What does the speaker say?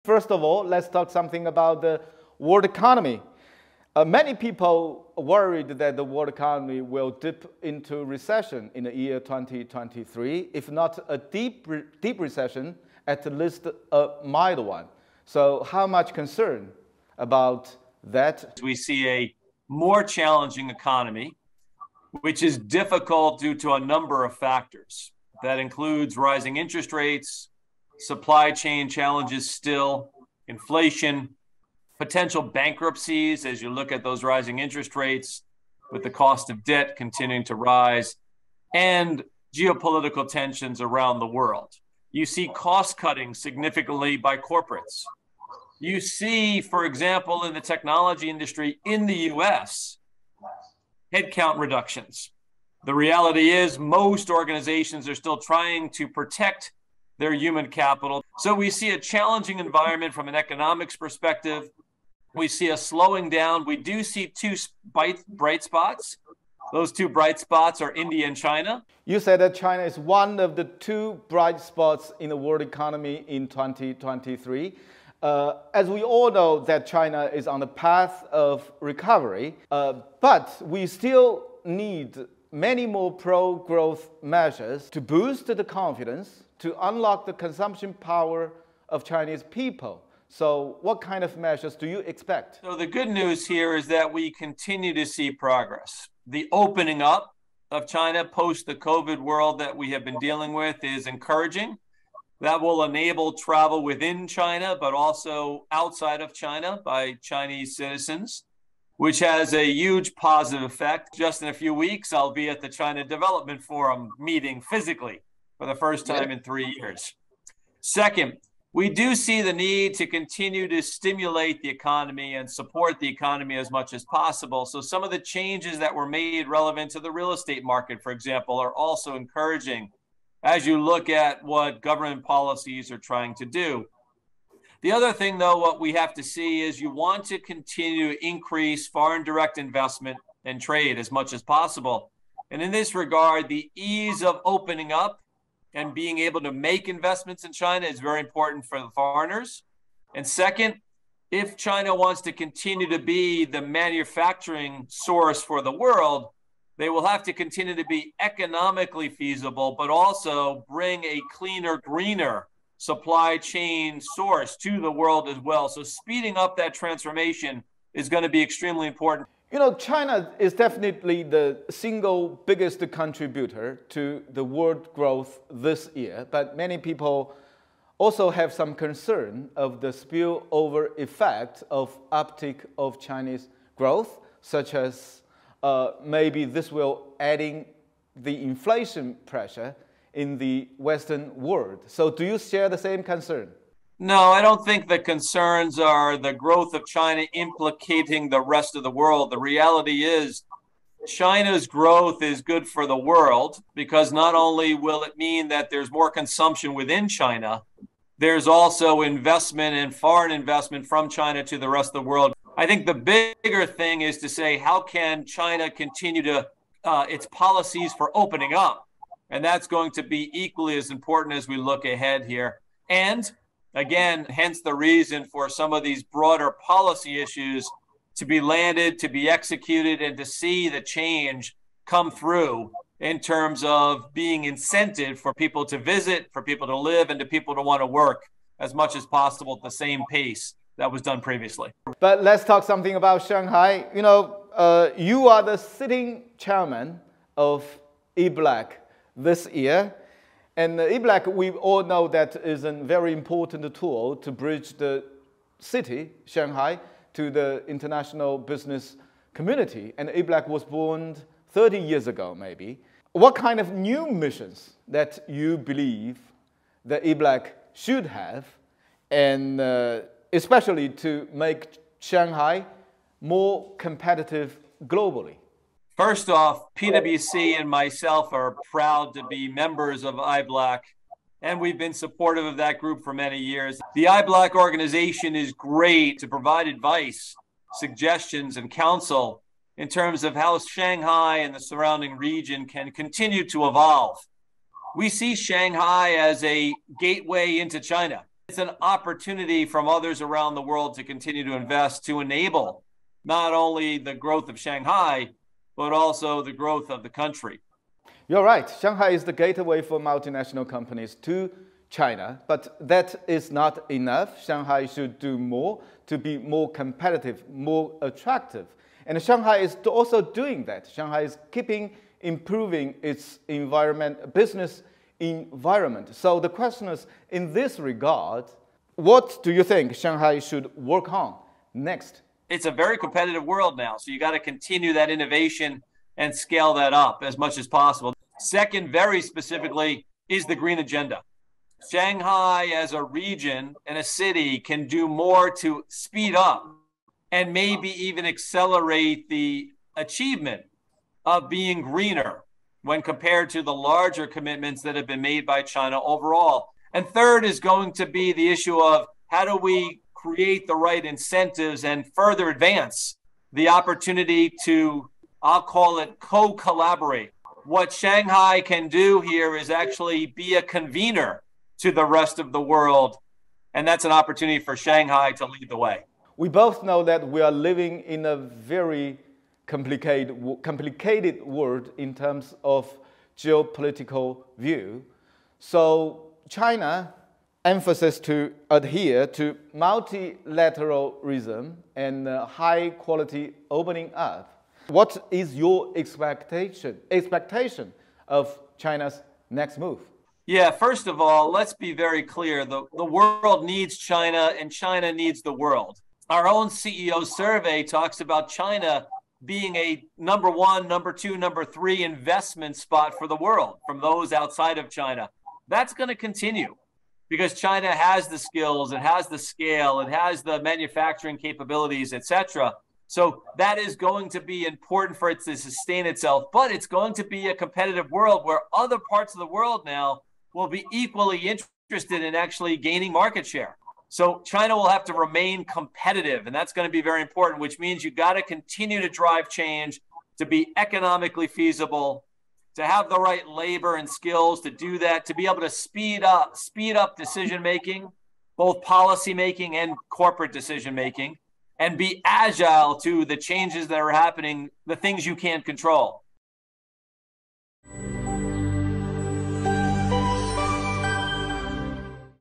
First of all, let's talk something about the world economy. Many people worried that the world economy will dip into recession in the year 2023, if not a deep recession, at least a mild one. So how much concern about that? We see a more challenging economy, which is difficult due to a number of factors. That includes rising interest rates, supply chain challenges still, inflation, potential bankruptcies as you look at those rising interest rates with the cost of debt continuing to rise, and geopolitical tensions around the world. You see cost cutting significantly by corporates. You see, for example, in the technology industry in the US, headcount reductions. The reality is most organizations are still trying to protect their human capital. So we see a challenging environment from an economics perspective. We see a slowing down. We do see two bright spots. Those two bright spots are India and China. You said that China is one of the two bright spots in the world economy in 2023. As we all know that China is on the path of recovery, but we still need many more pro-growth measures to boost the confidence, to unlock the consumption power of Chinese people. So what kind of measures do you expect? So the good news here is that we continue to see progress. The opening up of China post the COVID world that we have been dealing with is encouraging. That will enable travel within China, but also outside of China by Chinese citizens, which has a huge positive effect. Just in a few weeks, I'll be at the China Development Forum meeting physically for the first time in 3 years. Second, we do see the need to continue to stimulate the economy and support the economy as much as possible. So some of the changes that were made relevant to the real estate market, for example, are also encouraging as you look at what government policies are trying to do. The other thing, though, what we have to see is you want to continue to increase foreign direct investment and trade as much as possible. And in this regard, the ease of opening up and being able to make investments in China is very important for the foreigners. And second, if China wants to continue to be the manufacturing source for the world, they will have to continue to be economically feasible, but also bring a cleaner, greener supply chain source to the world as well. So speeding up that transformation is going to be extremely important. You know, China is definitely the single biggest contributor to the world growth this year, but many people also have some concern of the spillover effect of uptick of Chinese growth, such as maybe this will adding the inflation pressure in the Western world. So do you share the same concern? No, I don't think the concerns are the growth of China implicating the rest of the world. The reality is China's growth is good for the world because not only will it mean that there's more consumption within China, there's also investment and foreign investment from China to the rest of the world. I think the bigger thing is to say, how can China continue to its policies for opening up? And that's going to be equally as important as we look ahead here. And again, hence the reason for some of these broader policy issues to be landed, to be executed, and to see the change come through in terms of being incentive for people to visit, for people to live, and to people to want to work as much as possible at the same pace that was done previously. But let's talk something about Shanghai. You know, you are the sitting chairman of eBlack this year. And eBlack, we all know that is a very important tool to bridge the city, Shanghai, to the international business community. And eBlack was born 30 years ago, maybe. What kind of new missions that you believe that eBlack should have, and especially to make Shanghai more competitive globally? First off, PwC and myself are proud to be members of iBlack, and we've been supportive of that group for many years. The iBlack organization is great to provide advice, suggestions, and counsel in terms of how Shanghai and the surrounding region can continue to evolve. We see Shanghai as a gateway into China. It's an opportunity from others around the world to continue to invest to enable not only the growth of Shanghai, but also the growth of the country. You're right. Shanghai is the gateway for multinational companies to China, but that is not enough. Shanghai should do more to be more competitive, more attractive. And Shanghai is also doing that. Shanghai is improving its business environment. So the question is, in this regard, what do you think Shanghai should work on next? It's a very competitive world now, so you got to continue that innovation and scale that up as much as possible. Second, very specifically, is the green agenda. Shanghai as a region and a city can do more to speed up and maybe even accelerate the achievement of being greener when compared to the larger commitments that have been made by China overall. And third is going to be the issue of how do we create the right incentives and further advance the opportunity to, I'll call it, co-collaborate. What Shanghai can do here is actually be a convener to the rest of the world. And that's an opportunity for Shanghai to lead the way. We both know that we are living in a very complicated world in terms of geopolitical view. So China emphasis to adhere to multilateralism and high quality opening up. What is your expectation of China's next move? Yeah, first of all, let's be very clear. The world needs China and China needs the world. Our own CEO survey talks about China being a number one, number two, number three investment spot for the world from those outside of China. That's going to continue because China has the skills, it has the scale, it has the manufacturing capabilities, etc. So that is going to be important for it to sustain itself, but it's going to be a competitive world where other parts of the world now will be equally interested in actually gaining market share. So China will have to remain competitive, and that's going to be very important, which means you got to continue to drive change to be economically feasible, to have the right labor and skills to do that, to be able to speed up decision-making, both policy-making and corporate decision-making, and be agile to the changes that are happening, the things you can't control.